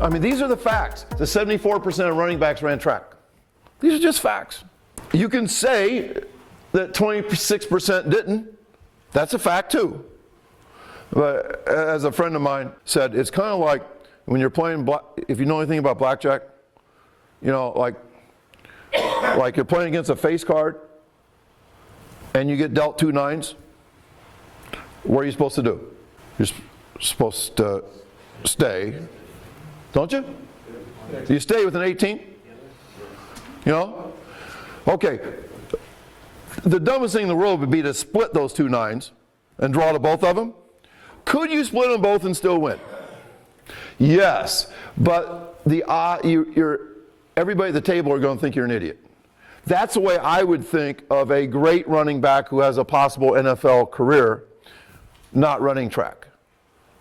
I mean, these are the facts. The 74% of running backs ran track. These are just facts. You can say that 26% didn't. That's a fact too. But as a friend of mine said, it's kind of like when you're playing, if you know anything about blackjack, you know, like you're playing against a face card and you get dealt 2 9s. What are you supposed to do? You're supposed to stay, don't you? You stay with an 18? You know? Okay. The dumbest thing in the world would be to split those 2 9s and draw to both of them. Could you split them both and still win? Yes, but everybody at the table are going to think you're an idiot. That's the way I would think of a great running back who has a possible NFL career not running track.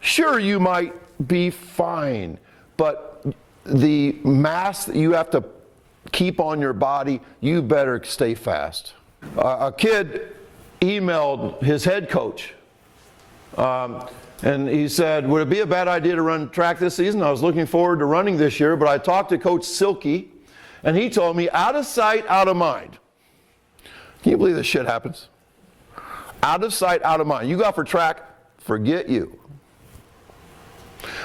Sure, you might be fine, but the mass that you have to keep on your body, you better stay fast. A kid emailed his head coach and he said, would it be a bad idea to run track this season? I was looking forward to running this year, but I talked to Coach Silky and he told me out of sight, out of mind. Can you believe this shit happens? Out of sight, out of mind. You go out for track, forget you.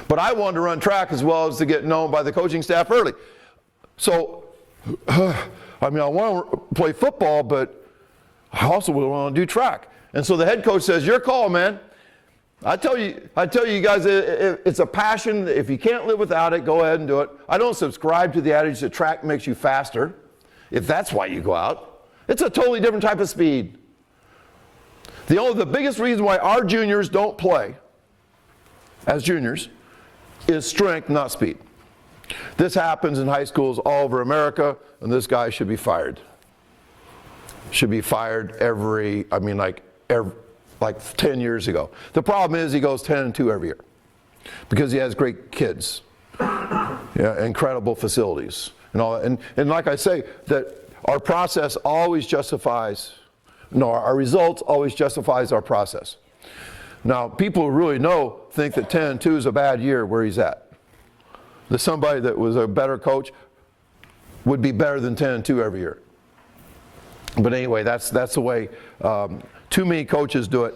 But I wanted to run track as well as to get known by the coaching staff early. So, I mean, I want to play football, but I also want to do track. And so the head coach says, your call, man. I tell you guys, it's a passion. If you can't live without it, go ahead and do it. I don't subscribe to the adage that track makes you faster, if that's why you go out. It's a totally different type of speed. The biggest reason why our juniors don't play as juniors is strength, not speed. This happens in high schools all over America, and this guy should be fired. Should be fired like 10 years ago. The problem is he goes 10-2 every year because he has great kids, incredible facilities, and all that. And like I say, that our process always justifies. No, our results always justifies our process. Now, people who really know think that 10-2 is a bad year where he's at. That somebody that was a better coach would be better than 10-2 every year. But anyway, that's the way too many coaches do it.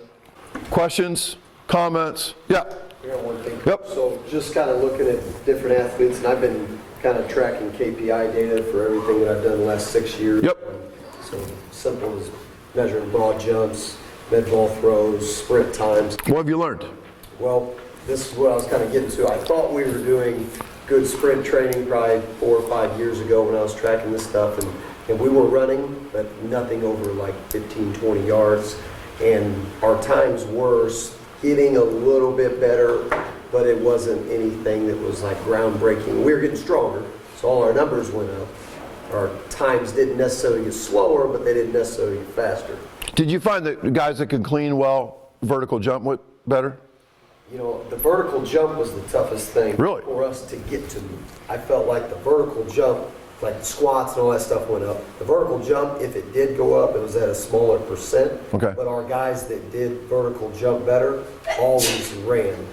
Questions? Comments? Yeah. Yeah, one thing. Yep. So just kind of looking at different athletes, and I've been kind of tracking KPI data for everything that I've done the last 6 years. Yep. So simple as measuring broad jumps, med ball throws, sprint times. What have you learned? Well, this is what I was kind of getting to. I thought we were doing good sprint training probably 4 or 5 years ago when I was tracking this stuff, and we were running, but nothing over like 15, 20 yards. And our times were getting a little bit better, but it wasn't anything that was like groundbreaking. We were getting stronger, so all our numbers went up. Our times didn't necessarily get slower, but they didn't necessarily get faster. Did you find that guys that can clean well, vertical jump went better? You know, the vertical jump was the toughest thing for us to get to. I felt like the vertical jump, like the squats and all that stuff went up. The vertical jump, if it did go up, it was at a smaller percent. Okay. But our guys that did vertical jump better always ran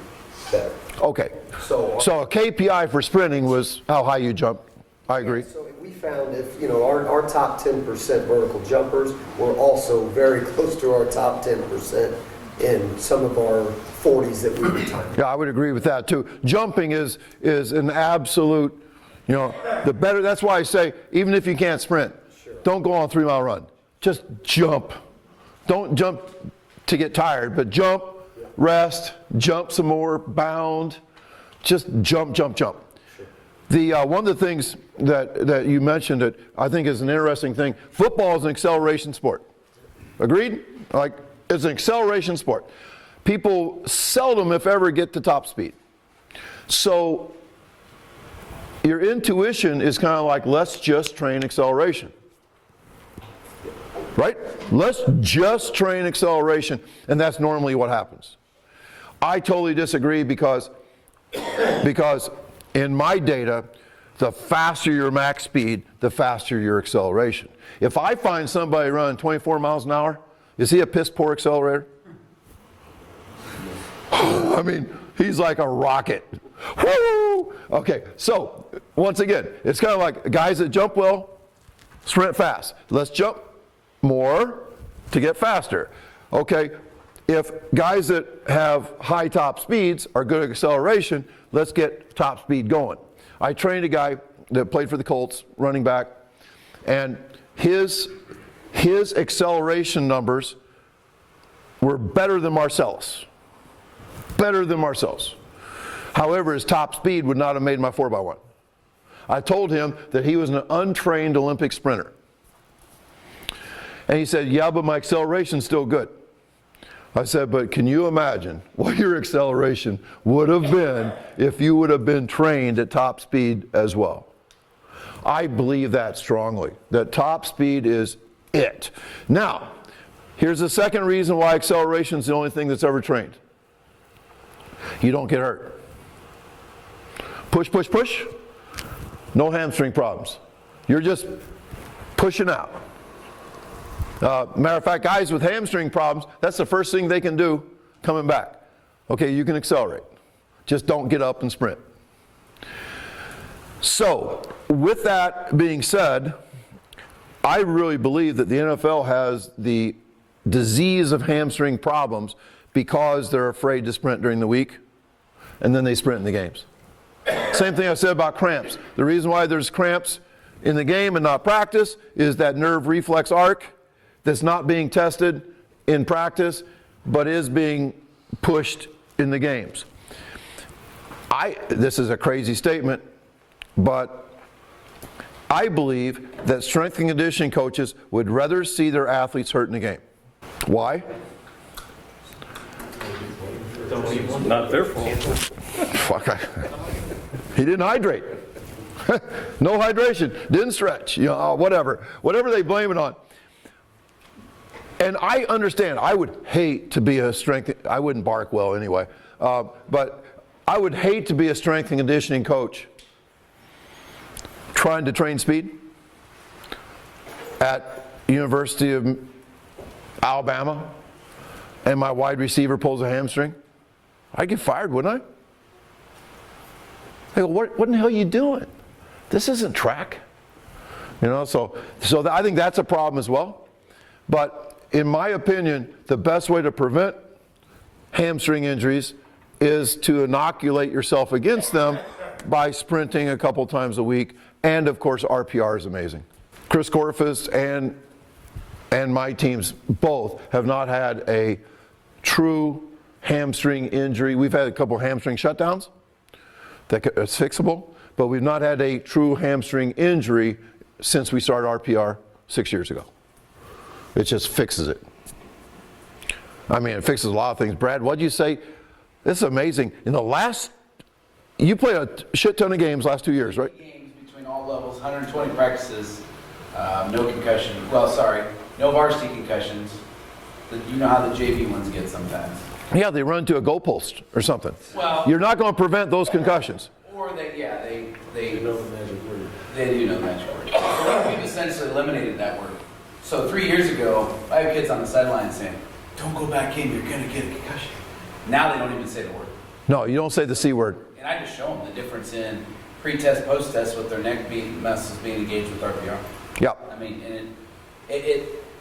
better. Okay. So a KPI for sprinting was how high you jump. I agree. So we found if, you know, our top 10% vertical jumpers were also very close to our top 10% in some of our 40s that we were timing. Yeah, I would agree with that too. Jumping is an absolute, you know, the better. That's why I say, even if you can't sprint, don't go on a 3-mile run. Just jump. Don't jump to get tired, but jump, rest, jump some more, bound. Just jump, jump, jump. One of the things that you mentioned that I think is an interesting thing, football is an acceleration sport. Agreed? Like, it's an acceleration sport. People seldom, if ever, get to top speed. So your intuition is kind of like, let's just train acceleration. Right? Let's just train acceleration, and that's normally what happens. I totally disagree because in my data, the faster your max speed, the faster your acceleration. If I find somebody running 24 miles an hour, is he a piss poor accelerator? I mean, he's like a rocket. Woo! Okay, so once again, it's kind of like guys that jump well, sprint fast. Let's jump more to get faster. Okay, if guys that have high top speeds are good at acceleration, let's get top speed going. I trained a guy that played for the Colts, running back, and his acceleration numbers were better than Marcellus. Better than Marcellus. However, his top speed would not have made my 4x1. I told him that he was an untrained Olympic sprinter. And he said, yeah, but my acceleration's still good. I said, but can you imagine what your acceleration would have been if you would have been trained at top speed as well? I believe that strongly, that top speed is it. Now, here's the second reason why acceleration is the only thing that's ever trained. You don't get hurt. Push, push, push. No hamstring problems. You're just pushing out. Matter of fact, guys with hamstring problems, that's the first thing they can do coming back. Okay, you can accelerate. Just don't get up and sprint. So, with that being said, I really believe that the NFL has the disease of hamstring problems because they're afraid to sprint during the week, and then they sprint in the games. Same thing I said about cramps. The reason why there's cramps in the game and not practice is that nerve reflex arc that's not being tested in practice, but is being pushed in the games. This is a crazy statement, but I believe that strength and conditioning coaches would rather see their athletes hurt in the game. Why? Not their fault. Fuck. He didn't hydrate. No hydration. Didn't stretch. You know, whatever. Whatever they blame it on. And I understand. I would hate to be a strength. I wouldn't bark well anyway. But I would hate to be a strength and conditioning coach trying to train speed at University of Alabama, and my wide receiver pulls a hamstring. I'd get fired, wouldn't I? I go, what in the hell are you doing? This isn't track. You know, so I think that's a problem as well. But in my opinion, the best way to prevent hamstring injuries is to inoculate yourself against them by sprinting a couple times a week. And of course, RPR is amazing. Chris Gorfus and my teams both have not had a true hamstring injury. We've had a couple hamstring shutdowns that is fixable, but we've not had a true hamstring injury since we started RPR 6 years ago. It just fixes it. I mean, it fixes a lot of things. Brad, what'd you say? This is amazing. In the last, you played a shit ton of games last 2 years, right? Games between all levels, 120 practices, no concussion. Well, sorry, no varsity concussions. You know how the JV ones get sometimes. Yeah, they run to a goalpost or something. Well, you're not going to prevent those concussions. Or they know the magic word. They do know the magic word. So we've essentially eliminated that word. So 3 years ago, I have kids on the sideline saying, "Don't go back in. You're going to get a concussion." Now they don't even say the word. No, you don't say the C word. And I just show them the difference in pre-test, post-test with their neck muscles being engaged with RPR. Yeah. I mean, and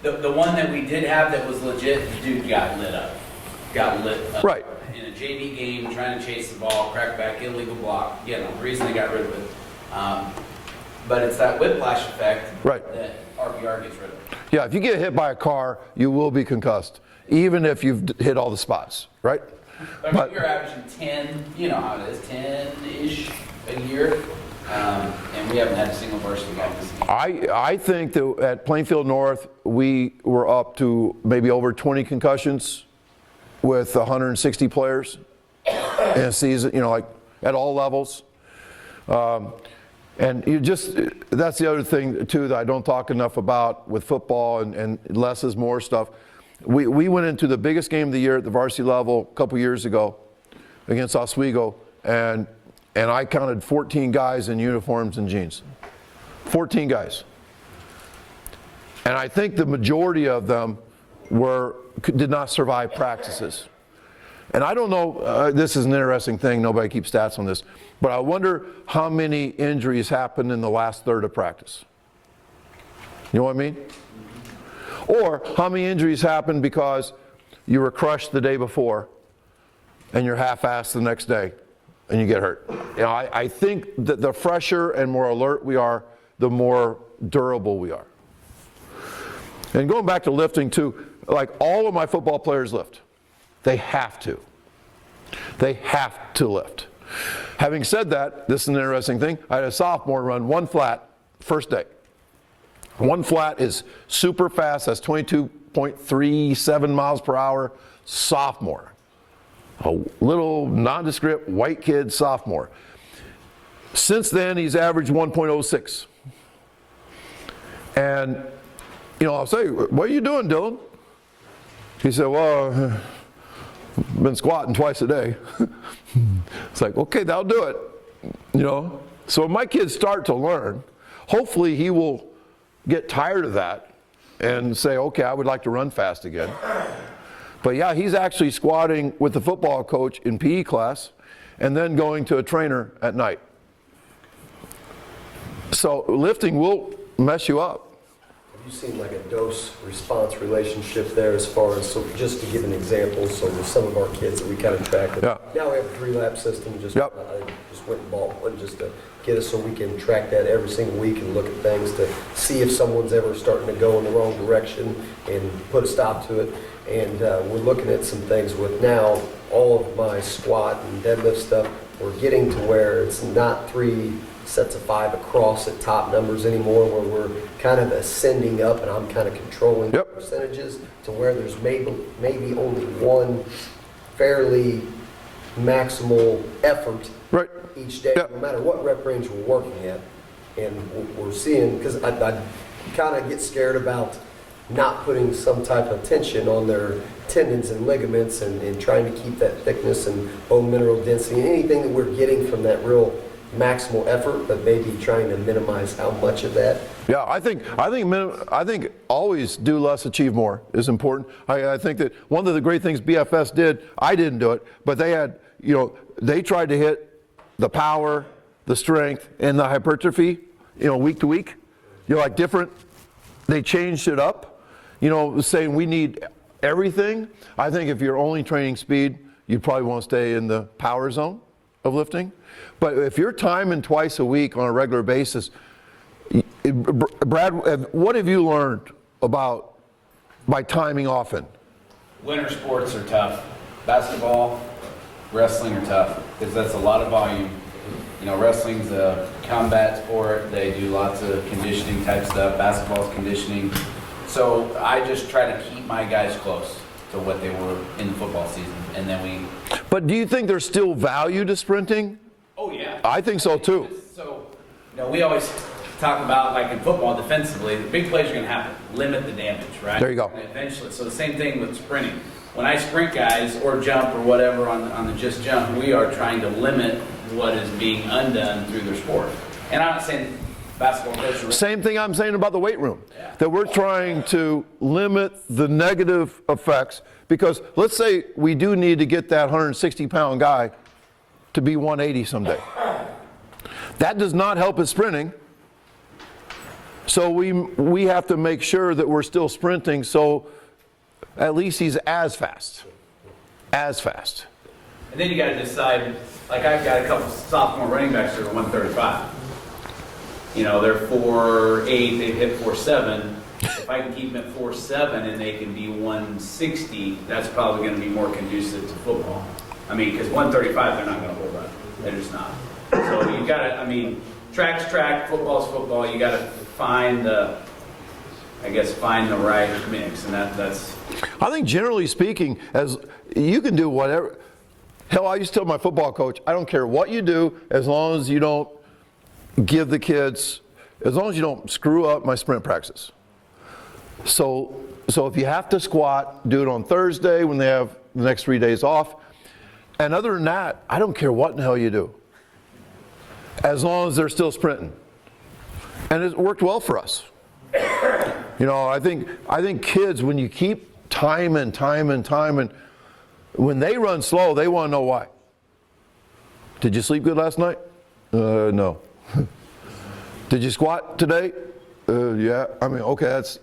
the one that we did have that was legit, the dude got lit up. Right. In a JV game, trying to chase the ball, crack back, illegal block. You know, the reason they got rid of it. But it's that whiplash effect Right. that RPR gets rid of. Yeah, if you get hit by a car, you will be concussed, even if you've hit all the spots, right? But you're averaging 10, you know how it is, 10-ish a year. And we haven't had a single varsity guy this year. I think that at Plainfield North, we were up to maybe over 20 concussions with 160 players in a season, you know, like at all levels. And that's the other thing too that I don't talk enough about with football and less is more stuff. We went into the biggest game of the year at the varsity level a couple years ago against Oswego, and I counted 14 guys in uniforms and jeans. 14 guys. And I think the majority of them did not survive practices. And I don't know, this is an interesting thing, nobody keeps stats on this, but I wonder how many injuries happened in the last third of practice. You know what I mean? Or how many injuries happened because you were crushed the day before and you're half-assed the next day and you get hurt. You know, I think that the fresher and more alert we are, the more durable we are. And going back to lifting too, like all of my football players lift. They have to. They have to lift. Having said that, this is an interesting thing. I had a sophomore run one flat first day. One flat is super fast. That's 22.37 miles per hour. Sophomore. A little nondescript white kid sophomore. Since then, he's averaged 1.06. And, you know, I'll say, what are you doing, Dylan? He said, well, been squatting twice a day. It's like, okay, that'll do it. You know, so when my kids start to learn, hopefully he will get tired of that and say, okay, I would like to run fast again. But yeah, he's actually squatting with the football coach in PE class and then going to a trainer at night. So lifting will mess you up. Have you seen like a dose-response relationship there as far as, so just to give an example, so with some of our kids that we kind of track, Yeah. now we have a 3-lap system, just, Yep. I just went and bought one just to get us so we can track that every single week and look at things to see if someone's ever starting to go in the wrong direction and put a stop to it. And we're looking at some things with now all of my squat and deadlift stuff. We're getting to where it's not 3 sets of 5 across at top numbers anymore, where we're kind of ascending up and I'm kind of controlling the Yep. percentages to where there's maybe only one fairly maximal effort Right. each day, Yep. no matter what rep range we're working at. And we're seeing, because I kind of get scared about not putting some type of tension on their tendons and ligaments and trying to keep that thickness and bone mineral density and anything that we're getting from that real maximal effort, but maybe trying to minimize how much of that. Yeah, I think always do less, achieve more is important. I think that one of the great things BFS did, I didn't do it, but they had, you know, they tried to hit the power, the strength, and the hypertrophy, you know, week to week. You know, like different, they changed it up, you know, saying we need everything. I think if you're only training speed, you'd probably want to stay in the power zone of lifting. But if you're timing twice a week on a regular basis, Brad, what have you learned about by timing often? Winter sports are tough. Basketball, wrestling are tough because that's a lot of volume. You know, wrestling's a combat sport. They do lots of conditioning type stuff. Basketball's conditioning. So I just try to keep my guys close to what they were in the football season. And then we... But do you think there's still value to sprinting? Oh, yeah. I think so too. So, you know, we always talk about, like in football, defensively, the big plays are going to happen. Limit the damage, right? There you go. And eventually, so the same thing with sprinting. When I sprint guys or jump or whatever on the just jump, we are trying to limit what is being undone through their sport. And I'm not saying basketball coach. Same thing I'm saying about the weight room. Yeah. That we're trying to limit the negative effects, because let's say we do need to get that 160-pound guy to be 180 someday. That does not help his sprinting. So we have to make sure that we're still sprinting, so at least he's as fast. As fast. And then you got to decide, like I've got a couple sophomore running backs that are 135. You know, they're 4'8", they hit 4'7". If I can keep them at 4'7" and they can be 160, that's probably going to be more conducive to football. I mean, because 135, they're not going to hold up. They're just not. So you got to, I mean, track's track, football's football. You got to find the right mix, and that's. I think generally speaking, as you can do whatever. Hell, I used to tell my football coach, I don't care what you do, as long as you don't give the kids, as long as you don't screw up my sprint practice. So if you have to squat, do it on Thursday when they have the next 3 days off. And other than that, I don't care what in the hell you do, as long as they're still sprinting. And it worked well for us. You know, I think kids, when you keep timing, When they run slow, they want to know why. Did you sleep good last night? No. Did you squat today? Yeah. I mean, okay, that's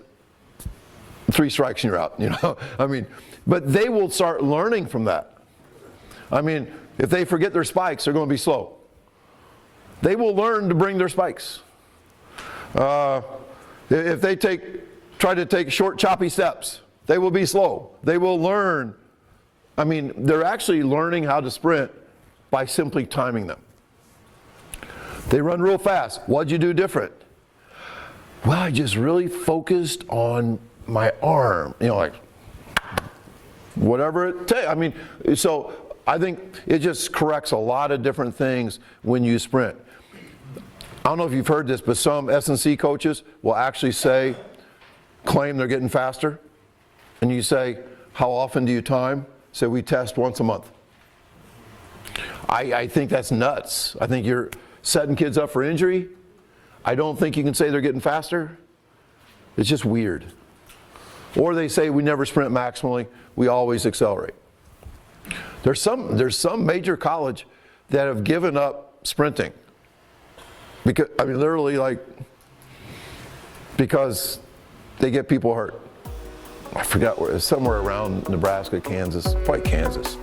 3 strikes and you're out, you know. I mean, but they will start learning from that. I mean, if they forget their spikes, they're going to be slow. They will learn to bring their spikes. If they try to take short, choppy steps, they will be slow. They will learn. I mean, they're actually learning how to sprint by simply timing them. They run real fast. What'd you do different? Well, I just really focused on my arm, you know, like whatever it takes. I mean, so I think it just corrects a lot of different things when you sprint. I don't know if you've heard this, but some S&C coaches will actually claim they're getting faster. And you say, how often do you time? Say, we test once a month. I think that's nuts. I think you're setting kids up for injury. I don't think you can say they're getting faster. It's just weird. Or they say we never sprint maximally, we always accelerate. There's some major college that have given up sprinting. Because, I mean, literally, like, because they get people hurt. I forgot where, somewhere around Nebraska, Kansas, probably Kansas.